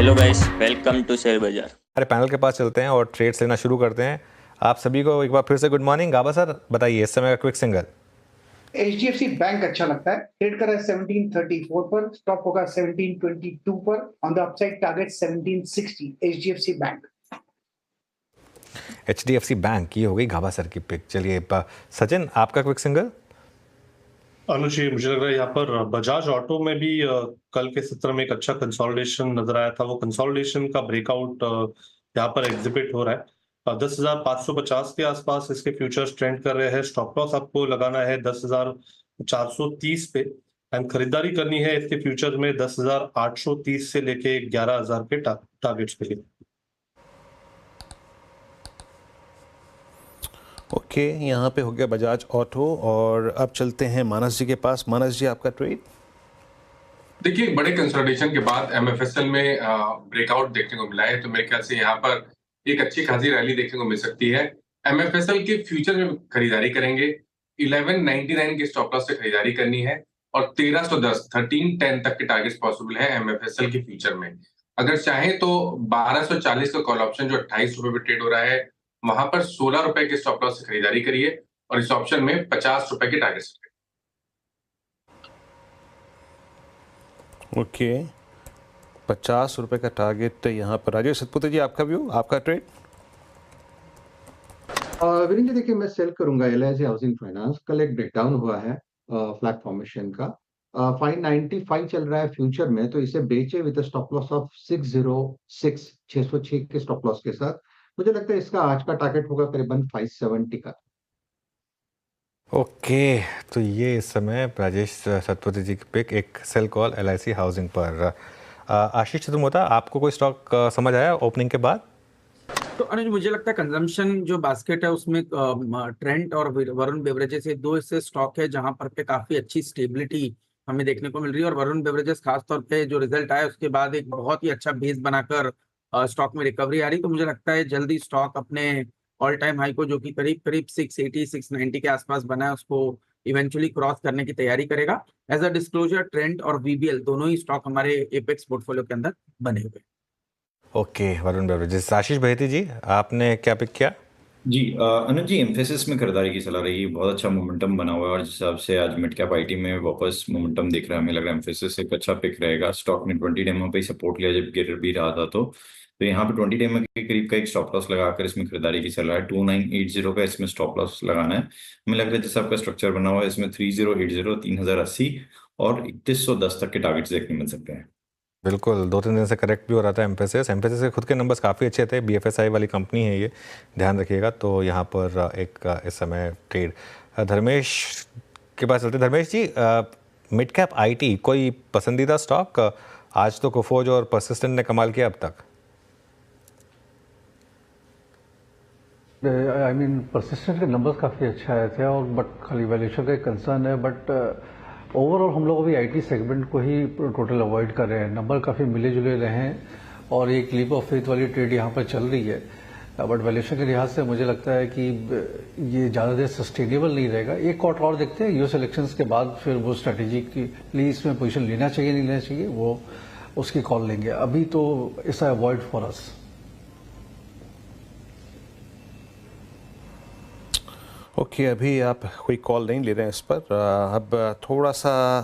Hello guys, welcome to share Bazaar. हमारे panel के पास चलते हैं और ट्रेड्स लेना शुरू करते हैं। आप सभी को एक बार फिर से गुड मॉर्निंग। गाबा सर, बताइए इस समय का क्विक सिंगल। एचडीएफसी बैंक अच्छा लगता है, ट्रेड कर रहा है 1734 पर, स्टॉप होगा 1722 पर, on the upside target 1760। HDFC bank. HDFC bank, ये हो गई गाबा सर की पिक। चलिए सचिन, आपका क्विक सिंगल। अनुज जी, मुझे लग रहा है यहाँ पर बजाज ऑटो में भी कल के सत्र में एक अच्छा कंसोलिडेशन नजर आया था। वो कंसोलिडेशन का ब्रेकआउट यहाँ पर एग्जिबिट हो रहा है। 10,550 के आसपास इसके फ्यूचर्स ट्रेंड कर रहे हैं। स्टॉप लॉस आपको लगाना है 10,430 पे एंड खरीदारी करनी है इसके फ्यूचर्स में 10,830 से लेके 11,000 के टारगेट्स के लिए। ओके, यहाँ पे हो गया बजाज ऑटो और अब चलते हैं मानस जी के पास। मानस जी, आपका ट्रेड। देखिए, बड़े कंसोलिडेशन के बाद एमएफएसएल में ब्रेकआउट देखने को मिला है, तो मेरे ख्याल से यहाँ पर एक अच्छी खासी रैली देखने को मिल सकती है। एमएफएसएल के फ्यूचर में खरीदारी करेंगे, 1199 के स्टॉप लॉस से खरीदारी करनी है और 1310 तक के टारगेट्स पॉसिबल है एमएफएसएल के फ्यूचर में। अगर चाहे तो 1240 का कॉल ऑप्शन जो 28 रुपए पे ट्रेड हो रहा है, वहां पर 16 रुपए के स्टॉप लॉस से खरीदारी करिए और इस ऑप्शन में 50 रुपए के टारगेट्स। ओके, 50 रुपए का टारगेट यहाँ पर। राजेश सतपुते जी, आपका व्यू, आपका ट्रेड। वीरेंद्र जी, देखिए मैं सेल करूंगा एलआईसी हाउसिंग फाइनेंस। कल एक ब्रेकडाउन हुआ है फ्लैट फॉर्मेशन का। 595 चल रहा है फ्यूचर में, तो इसे बेचे विद स्टॉप लॉस ऑफ 606 के स्टॉप लॉस के साथ। मुझे लगता है इसका आज का टारगेट होगा करीबन 570 का। ओके, तो ये इस समय राजेश सतपथी जी की पिक, एक सेल कॉल एलआईसी हाउसिंग पर। आशीष चतुर्वेदी, आपको कोई स्टॉक समझ आया ओपनिंग के बाद? तो अनुज, मुझे लगता है कंजम्पशन जो बास्केट है उसमें ट्रेंट और वरुण बेवरेजेस, ये दो ऐसे स्टॉक है जहां पर पे काफी अच्छी स्टेबिलिटी हमें देखने को मिल रही है। और वरुण बेवरेजेस खासतौर पे जो रिजल्ट आया उसके बाद एक बहुत ही अच्छा बेस बनाकर स्टॉक में रिकवरी आ रही। तो मुझे लगता है जल्दी स्टॉक अपने ऑल टाइम हाई को, जो कि करीब करीब 680 690 के आसपास बना है, उसको इवेंचुअली क्रॉस करने की तैयारी करेगा। एज अ डिस्क्लोजर, ट्रेंट और वीबीएल दोनों ही स्टॉक हमारे एपेक्स पोर्टफोलियो के अंदर बने हुए। Okay, Varun beverages. आशीष बहेती जी, आपने क्या पिक किया? जी अनुज जी, एम्फेसिस में खरीदारी की सलाह रही। बहुत अच्छा मोमेंटम बना हुआ है और जिस हिसाब से आज मिड कैप आईटी में वापस मोमेंटम दिख रहा है, हमें लग रहा है एम्फेसिस एक अच्छा पिक रहेगा। स्टॉक ने 20 डेमो पे सपोर्ट लिया जब गिर भी रहा था, तो यहाँ पे 20 डेमो के करीब का एक स्टॉप लॉस लगाकर इसमें खरीदारी की सलाह है। 2980 का इसमें स्टॉप लॉस लगाना है। हमें लग रहा है जैसे आपका स्ट्रक्चर बना हुआ है इसमें 3080, 3080 और 3110 तक के टारगेट्स देखने मिल सकते हैं। बिल्कुल, 2-3 दिन से करेक्ट भी हो रहा था एम्फेसिस के खुद के नंबर्स काफ़ी अच्छे थे। बीएफएसआई वाली कंपनी है ये, ध्यान रखिएगा। तो यहाँ पर एक इस समय ट्रेड। धर्मेश के पास चलते। धर्मेश जी, मिड कैप आईटी कोई पसंदीदा स्टॉक? आज तो कोफोज और परसिस्टेंट ने कमाल किया अब तक। आई मीन परसिस्टेंट के नंबर्स काफ़ी अच्छे आए थे और बट खाली वैल्यूएशन का एक कंसर्न है। बट ओवरऑल हम लोग अभी आईटी सेगमेंट को ही टोटल अवॉइड कर रहे हैं। नंबर काफ़ी मिले जुले रहे हैं और एक लीप ऑफ फेथ वाली ट्रेड यहाँ पर चल रही है। बट वैल्यूएशन के लिहाज से मुझे लगता है कि ये ज़्यादा देर सस्टेनेबल नहीं रहेगा। एक क्वार्टर और देखते हैं, यूएस इलेक्शंस के बाद फिर वो स्ट्रेटेजी के लिए इसमें पोजीशन लेना चाहिए नहीं लेना चाहिए, वो उसकी कॉल लेंगे। अभी तो it's avoid for us. Okay, अभी आप कोई कॉल नहीं ले रहे हैं इस पर। अब थोड़ा सा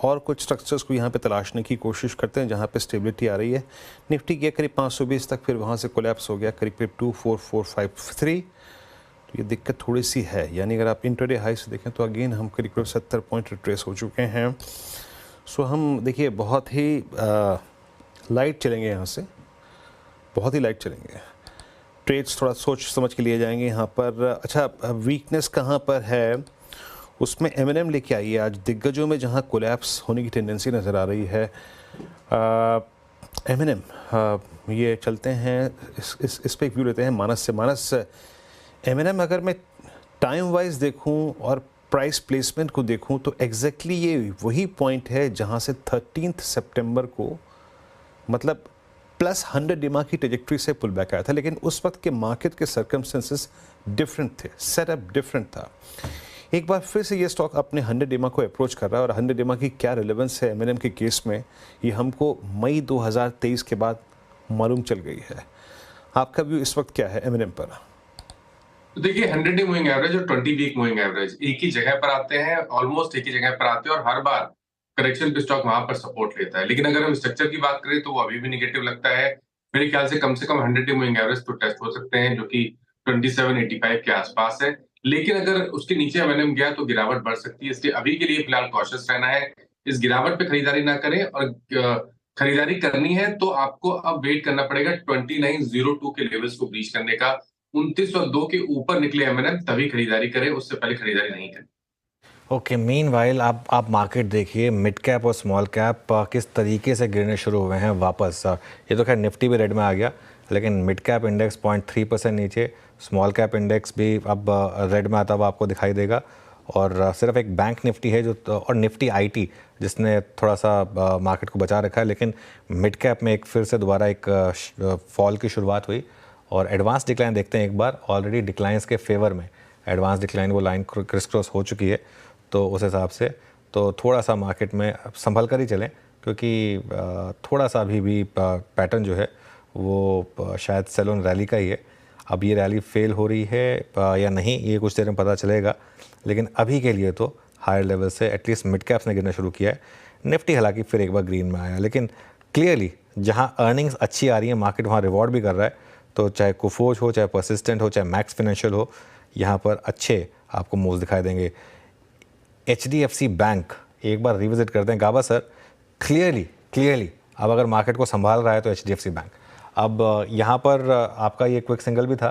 और कुछ स्ट्रक्चर्स को यहाँ पे तलाशने की कोशिश करते हैं जहाँ पे स्टेबिलिटी आ रही है। निफ्टी गया करीब 520 तक, फिर वहाँ से कोलैप्स हो गया करीब 24453। तो ये दिक्कत थोड़ी सी है, यानी अगर आप इंट्राडे हाई से देखें तो अगेन हम करीब 70 पॉइंट रिट्रेस हो चुके हैं। सो हम देखिए बहुत ही लाइट चलेंगे यहाँ से, बहुत ही लाइट चलेंगे। ट्रेड्स थोड़ा सोच समझ के लिए जाएंगे यहाँ पर। अच्छा, वीकनेस कहाँ पर है उसमें एमएनएम लेके आइए। आज दिग्गजों में जहाँ कोलैप्स होने की टेंडेंसी नज़र आ रही है, एमएनएम, ये चलते हैं इस पे एक व्यू लेते हैं मानस से। मानस, एमएनएम अगर मैं टाइम वाइज देखूँ और प्राइस प्लेसमेंट को देखूँ तो एग्जैक्टली ये वही पॉइंट है जहाँ से 13 सितंबर को मतलब प्लस 100 डिमा की ट्रेजेक्ट्री से पुल बैक आया था। लेकिन उस वक्त के मार्केट के सर्कमस्टेंसेस डिफरेंट थे, सेटअप डिफरेंट था। एक बार फिर से ये स्टॉक अपने 100 डिमा को अप्रोच कर रहा है और 100 डिमा की क्या रिलेवेंस है एमएनएम के केस में, ये हमको मई 2023 के बाद मालूम चल गई है। आपका व्यू इस वक्त क्या है एमएनएम पर? तो देखिए 100 डे मूविंग एवरेज और 20 वीक मूविंग एवरेज एक ही जगह पर आते हैं, ऑलमोस्ट एक ही जगह पर आते हैं और हर बार करेक्शन पे स्टॉक वहां पर सपोर्ट लेता है। लेकिन अगर हम स्ट्रक्चर की बात करें तो वो अभी भी निगेटिव लगता है। मेरे ख्याल से कम 100 डे मूविंग एवरेज तो टेस्ट हो सकते हैं, जो कि 2785 के आसपास है। लेकिन अगर उसके नीचे एमएनएम गया तो गिरावट बढ़ सकती है, इसलिए अभी के लिए फिलहाल कॉशियस रहना है। इस गिरावट पे खरीदारी ना करें और खरीदारी करनी है तो आपको अब वेट करना पड़ेगा 2902 के लेवल्स को ब्रीच करने का। 2902 के ऊपर निकले एमएनएम तभी खरीदारी करें, उससे पहले खरीदारी नहीं करें। ओके, मीनवाइल आप मार्केट देखिए, मिड कैप और स्मॉल कैप किस तरीके से गिरने शुरू हुए हैं वापस। ये तो खैर निफ्टी भी रेड में आ गया, लेकिन मिड कैप इंडेक्स 0.3% नीचे, स्मॉल कैप इंडेक्स भी अब रेड में आता हुआ आपको दिखाई देगा। और सिर्फ एक बैंक निफ्टी है जो, और निफ्टी आईटी जिसने थोड़ा सा मार्केट को बचा रखा है, लेकिन मिड कैप में एक फिर से दोबारा एक फॉल की शुरुआत हुई। और एडवांस डिक्लाइन देखते हैं एक बार, ऑलरेडी डिक्लाइंस के फेवर में एडवांस डिक्लाइन वो लाइन क्रिस क्रॉस हो चुकी है। तो उस हिसाब से तो थोड़ा सा मार्केट में संभल कर ही चलें, क्योंकि थोड़ा सा अभी भी पैटर्न जो है वो शायद सेल ऑन रैली का ही है। अब ये रैली फेल हो रही है या नहीं, ये कुछ देर में पता चलेगा, लेकिन अभी के लिए तो हायर लेवल से एटलीस्ट मिड कैप्स ने गिरना शुरू किया है। निफ्टी हालांकि फिर एक बार ग्रीन में आया, लेकिन क्लियरली जहाँ अर्निंग्स अच्छी आ रही है मार्केट वहाँ रिवॉर्ड भी कर रहा है। तो चाहे कुफोज हो, चाहे परसिस्टेंट हो, चाहे मैक्स फाइनेंशियल हो, यहाँ पर अच्छे आपको मूव्स दिखाई देंगे। HDFC बैंक एक बार रिविजिट करते हैं। गाबा सर, क्लियरली अब अगर मार्केट को संभाल रहा है तो HDFC बैंक। अब यहाँ पर आपका ये क्विक सिंगल भी था,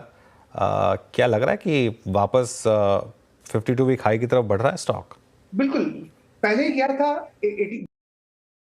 क्या लग रहा है कि वापस 52 वीक हाई की तरफ बढ़ रहा है स्टॉक? बिल्कुल, पहले क्या था